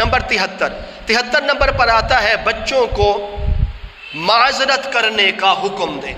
Number 73 number پر آتا ہے بچوں کو معذرت کرنے کا حکم دیں،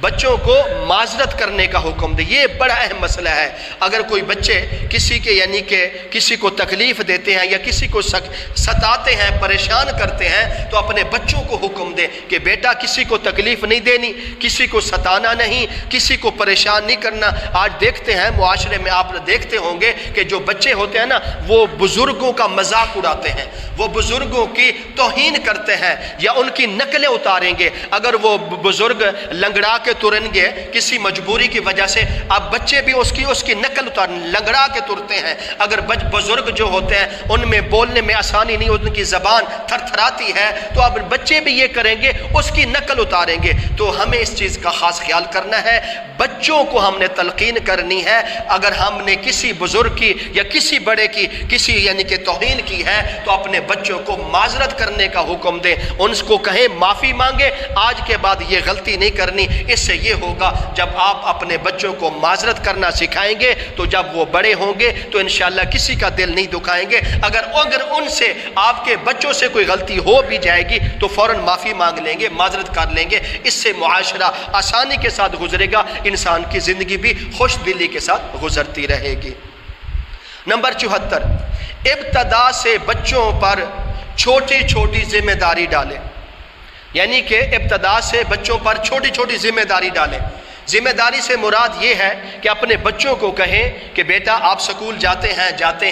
بچوں کو معذرت کرنے کا حکم دے۔ یہ بڑا اہم مسئلہ ہے۔ اگر کوئی بچے کسی کے یعنی کہ کسی کو تکلیف دیتے ہیں یا کسی کو ستاتے ہیں، پریشان کرتے ہیں، تو اپنے بچوں کو حکم دے کہ بیٹا کسی کو تکلیف نہیں دینی، کسی کو ستانا نہیں، کسی کو پریشان نہیں کرنا۔ آج دیکھتے ہیں معاشرے میں، آپ دیکھتے ہوں گے کہ جو بچے ہوتے ہیں نا، وہ بزرگوں کا مذاق اڑاتے ہیں، وہ بزرگوں کی توہین کرتے ہیں یا ان کی نقلیں اتاریں گے۔ اگر وہ بزرگ لنگڑا کے ترن گے کسی مجبوری کی وجہ سے، اب بچے بھی اس کی نقل لنگڑا کے ترتے ہیں۔ اگر بزرگ جو ہوتے ہیں ان میں بولنے میں آسانی نہیں، ان کی زبان تھر تھراتی ہے، تو اب بچے بھی یہ کریں گے، اس کی نقل اتاریں گے۔ تو ہمیں اس چیز کا خاص خیال کرنا ہے، بچوں کو ہم نے تلقین کرنی ہے۔ اگر ہم نے کسی بزرگ کی یا کسی بڑے کی کسی یعنی کہ توہین کی ہے، تو اپنے بچوں کو معذرت کرنے کا حکم دیں، ان کو کہیں معافی مانگے، آج کے بعد یہ غلطی نہیں کرنی۔ اس سے یہ ہوگا جب آپ اپنے بچوں کو معذرت کرنا سکھائیں گے تو جب وہ بڑے ہوں گے تو انشاءاللہ کسی کا دل نہیں دکھائیں گے۔ اگر ان سے آپ کے بچوں سے کوئی غلطی ہو بھی جائے گی تو فوراً معافی مانگ لیں گے، معذرت کر لیں گے۔ اس سے معاشرہ آسانی کے ساتھ گزرے گا، انسان کی زندگی بھی خوش دلی کے ساتھ گزرتی رہے گی۔ نمبر 74، ابتدا سے بچوں پر چھوٹی چھوٹی ذمہ داری ڈالیں، یعنی کہ ابتدا سے بچوں پر چھوٹی چھوٹی ذمہ داری ڈالیں۔ ذمہ داری سے مراد یہ ہے کہ اپنے بچوں کو کہیں کہ بیٹا آپ سکول جاتے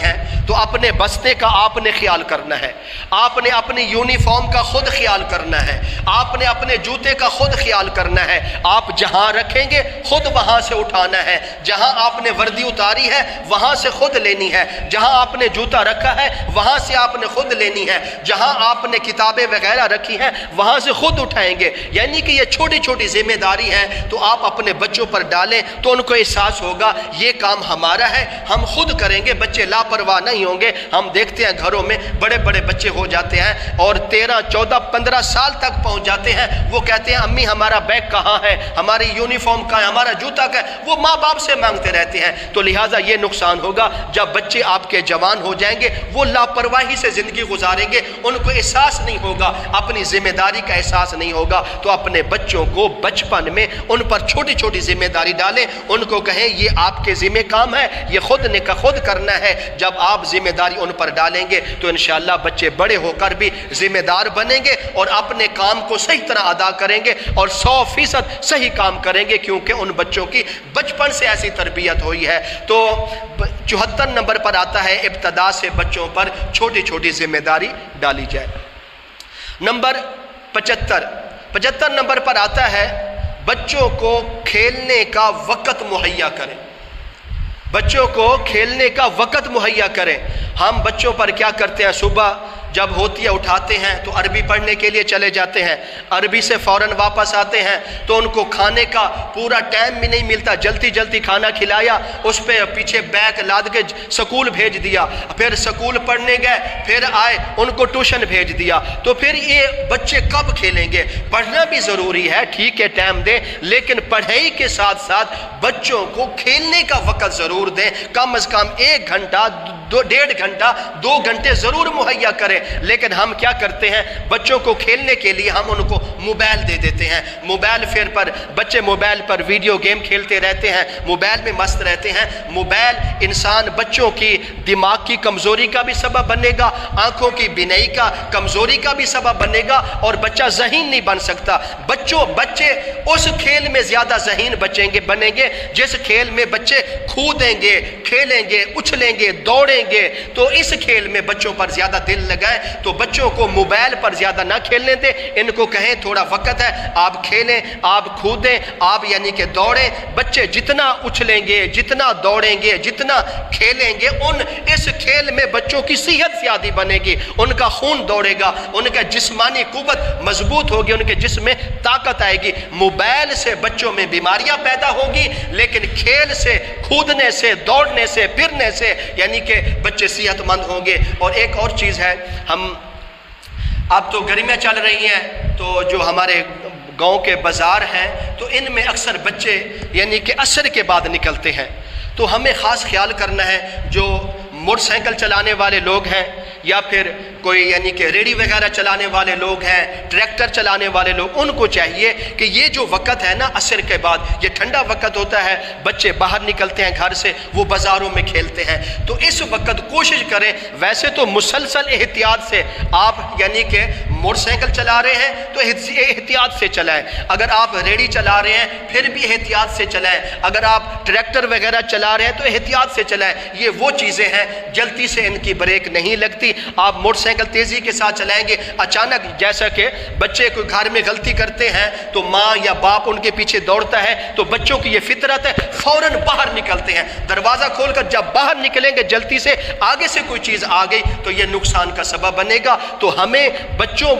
ہیں تو اپنے بستے کا آپ نے خیال کرنا ہے، آپ نے اپنی یونیفارم کا خود خیال کرنا ہے، آپ نے اپنے جوتے کا خود خیال کرنا ہے، آپ جہاں رکھیں گے خود وہاں سے اٹھانا ہے، جہاں آپ نے وردی اتاری ہے وہاں سے خود لینی ہے، جہاں آپ نے جوتا رکھا ہے وہاں سے آپ نے خود لینی ہے، جہاں آپ نے کتابیں وغیرہ رکھی ہیں وہاں سے خود اٹھائیں گے۔ یعنی کہ یہ چھوٹی چھوٹی ذمہ داری ہیں، تو آپ اپنے بچوں پر ڈالیں تو ان کو احساس ہوگا یہ کام ہمارا ہے، ہم خود کریں گے۔ بچے لاپرواہ نہیں ہوں گے۔ ہم دیکھتے ہیں گھروں میں بڑے بڑے بچے ہو جاتے ہیں اور 13 14 15 سال تک پہنچ جاتے ہیں، وہ کہتے ہیں امی ہمارا بیگ کہاں ہے، ہماری یونیفارم کہاں ہے، ہمارا جوتا کہاں ہے، وہ ماں باپ سے مانگتے رہتے ہیں۔ تو لہٰذا یہ نقصان ہوگا جب بچے آپ کے جوان ہو جائیں گے، وہ لاپرواہی سے زندگی گزاریں گے، ان کو احساس نہیں ہوگا، اپنی ذمہ داری کا احساس نہیں ہوگا۔ تو اپنے بچوں کو بچپن میں ان پر چھوٹی چھوٹی ذمہ داری ڈالیں، ان کو کہیں یہ آپ کے ذمہ کام ہے، یہ خود نے خود کرنا ہے۔ جب آپ ذمہ داری ان پر ڈالیں گے تو انشاءاللہ بچے بڑے ہو کر بھی ذمہ دار بنیں گے اور اپنے کام کو صحیح طرح ادا کریں گے اور 100% صحیح کام کریں گے، کیونکہ ان بچوں کی بچپن سے ایسی تربیت ہوئی ہے۔ تو 74 نمبر پر آتا ہے ابتدا سے بچوں پر چھوٹی چھوٹی ذمہ داری ڈالی جائے۔ نمبر 75 نمبر پر آتا ہے بچوں کو کھیلنے کا وقت مہیا کریں، بچوں کو کھیلنے کا وقت مہیا کریں۔ ہم بچوں پر کیا کرتے ہیں، صبح جب ہوتی ہے اٹھاتے ہیں تو عربی پڑھنے کے لیے چلے جاتے ہیں، عربی سے فوراً واپس آتے ہیں تو ان کو کھانے کا پورا ٹائم بھی نہیں ملتا، جلدی جلدی کھانا کھلایا، اس پہ پیچھے بیگ لاد کے سکول بھیج دیا، پھر سکول پڑھنے گئے، پھر آئے ان کو ٹیوشن بھیج دیا۔ تو پھر یہ بچے کب کھیلیں گے؟ پڑھنا بھی ضروری ہے، ٹھیک ہے ٹائم دیں، لیکن پڑھائی کے ساتھ ساتھ بچوں کو کھیلنے کا وقت ضرور دیں، کم از کم 1 گھنٹہ 1.5 گھنٹہ 2 گھنٹے ضرور مہیا کریں۔ لیکن ہم کیا کرتے ہیں، بچوں کو کھیلنے کے لیے ہم ان کو موبائل دے دیتے ہیں، موبائل پر بچے موبائل پر ویڈیو گیم کھیلتے رہتے ہیں، موبائل میں مست رہتے ہیں۔ موبائل انسان بچوں کی دماغ کی کمزوری کا بھی سبب بنے گا، آنکھوں کی بینائی کا کمزوری کا بھی سبب بنے گا اور بچہ ذہین نہیں بن سکتا۔ بچے اس کھیل میں زیادہ ذہین بنیں گے جس کھیل میں بچے کھودیں گے، کھیلیں گے، اچھلیں گے، دوڑیں گے۔ تو اس کھیل میں بچوں پر زیادہ دل لگائیں۔ تو بچوں کو موبائل پر زیادہ نہ کھیلنے دیں، ان کو کہیں تھوڑا وقت ہے، آپ کھیلیں، آپ کھودیں، آپ یعنی کہ دوڑیں۔ بچے جتنا اچھلیں گے، جتنا دوڑیں گے، جتنا کھیلیں گے، اس کھیل میں بچوں کی صحت زیادہ بنے گی، ان کا خون دوڑے گا، ان کا جسمانی قوت مضبوط ہوگی، ان کے جسم میں طاقت آئے گی۔ موبائل سے بچوں میں بیماریاں پیدا ہوگی، لیکن کھیل سے، کودنے سے، دوڑنے سے، پھرنے سے یعنی کہ بچے صحت مند ہوں گے۔ اور ایک اور چیز ہے، اب تو گرمیاں چل رہی ہیں، تو جو ہمارے گاؤں کے بازار ہیں تو ان میں اکثر بچے یعنی کہ عصر کے بعد نکلتے ہیں، تو ہمیں خاص خیال کرنا ہے جو موٹر سائیکل چلانے والے لوگ ہیں یا پھر کوئی یعنی کہ ریڑھی وغیرہ چلانے والے لوگ ہیں، ٹریکٹر چلانے والے لوگ، ان کو چاہیے کہ یہ جو وقت ہے نا عصر کے بعد، یہ ٹھنڈا وقت ہوتا ہے، بچے باہر نکلتے ہیں گھر سے، وہ بازاروں میں کھیلتے ہیں، تو اس وقت کوشش کریں، ویسے تو مسلسل احتیاط سے آپ یعنی کہ موٹر سائیکل چلا رہے ہیں تو احتیاط سے چلائیں، اگر آپ ریڑھی چلا رہے ہیں پھر بھی احتیاط سے چلائیں، اگر آپ ٹریکٹر وغیرہ چلا رہے ہیں تو احتیاط سے چلائیں۔ یہ وہ چیزیں ہیں جلدی سے ان کی بریک نہیں لگتی۔ آپ موٹر سائیکل تیزی کے ساتھ چلائیں گے، اچانک جیسا کہ بچے کو گھر میں غلطی کرتے ہیں تو ماں یا باپ ان کے پیچھے دوڑتا ہے، تو بچوں کی یہ فطرت ہے، فوراً باہر نکلتے ہیں، دروازہ کھول کر جب باہر نکلیں گے جلدی سے، آگے سے کوئی چیز آ گئی تو یہ نقصان کا سبب بنے گا۔ تو ہمیں بچوں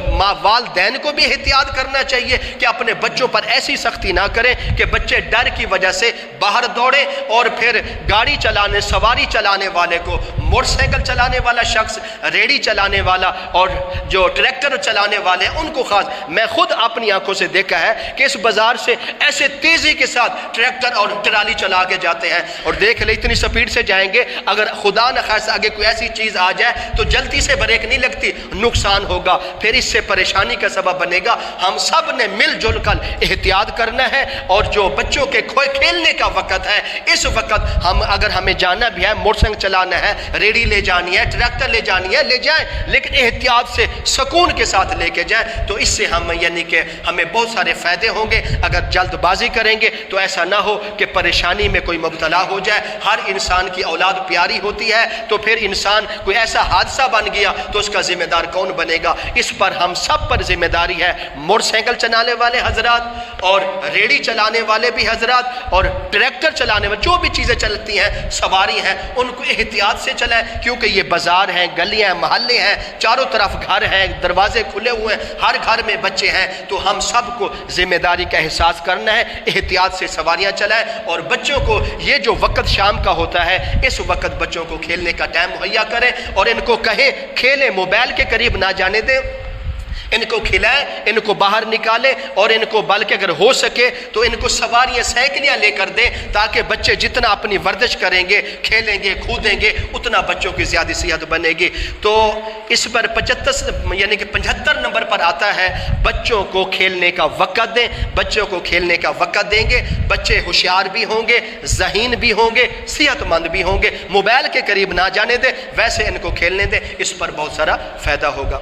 والدین کو بھی احتیاط کرنا چاہیے کہ اپنے بچوں پر ایسی سختی نہ کریں کہ بچے ڈر کی وجہ سے باہر دوڑیں، اور پھر گاڑی چلانے، سواری چلانے والے کو، موٹر سائیکل چلانے والا شخص، ریڑھی چلانے والا اور جو ٹریکٹر چلانے والے ہیں ان کو خاص، میں خود اپنی آنکھوں سے دیکھا ہے کہ اس بازار سے ایسے تیزی کے ساتھ ٹریکٹر اور ٹرالی چلا کے جاتے ہیں، اور دیکھ لیں اتنی سپیڈ سے جائیں گے، اگر خدا نہ خاص آگے کوئی ایسی چیز آ جائے تو جلدی سے بریک نہیں لگتی، نقصان ہوگا، پھر اس سے پریشانی کا سبب بنے گا۔ ہم سب نے مل جل کر احتیاط کرنا ہے، اور جو بچوں کے کھیلنے کا وقت ہے، اس وقت اگر ہمیں جانا بھی ہے، موٹر سائیکل چلانا ہے، ریڑھی لے جانی ہے، ٹریکٹر لے جانی ہے، لے جائیں، لیکن احتیاط سے سکون کے ساتھ لے کے جائیں، تو اس سے ہم یعنی کہ ہمیں بہت سارے فائدے ہوں گے۔ اگر جلد بازی کریں گے تو ایسا نہ ہو کہ پریشانی میں کوئی مبتلا ہو جائے۔ ہر انسان کی اولاد پیاری ہوتی ہے، تو پھر انسان کوئی ایسا حادثہ بن گیا تو اس کا ذمہ دار کون بنے گا؟ اس پر ہم سب پر ذمہ داری ہے، موٹر سائیکل چلانے والے حضرات اور ریڑھی چلانے والے بھی حضرات اور ٹریکٹر چلانے والے، جو بھی چیزیں چلتی ہیں، سواری ہیں، ان کو احتیاط سے چلائیں، کیونکہ یہ بازار ہیں، گلیاں ہیں، محلے ہیں، چاروں طرف گھر ہیں، دروازے کھلے ہوئے ہیں، ہر گھر میں بچے ہیں، تو ہم سب کو ذمہ داری کا احساس کرنا ہے، احتیاط سے سواریاں چلائیں، اور بچوں کو یہ جو وقت شام کا ہوتا ہے، اس وقت بچوں کو کھیلنے کا ٹائم مہیا کریں، اور ان کو کہیں کھیلیں، موبائل کے قریب نہ جانے دیں، ان کو کھلائیں، ان کو باہر نکالیں، اور ان کو بلکہ اگر ہو سکے تو ان کو سواریاں، سائیکلیاں لے کر دیں، تاکہ بچے جتنا اپنی ورزش کریں گے، کھیلیں گے، کودیں گے، اتنا بچوں کی زیادہ صحت بنے گی۔ تو اس پر 75 نمبر پر آتا ہے، بچوں کو کھیلنے کا وقت دیں، بچوں کو کھیلنے کا وقت دیں گے، بچے ہوشیار بھی ہوں گے، ذہین بھی ہوں گے، صحت مند بھی ہوں گے، موبائل کے قریب نہ جانے دیں، ویسے ان کو کھیلنے دیں، اس پر بہت سارا فائدہ ہوگا۔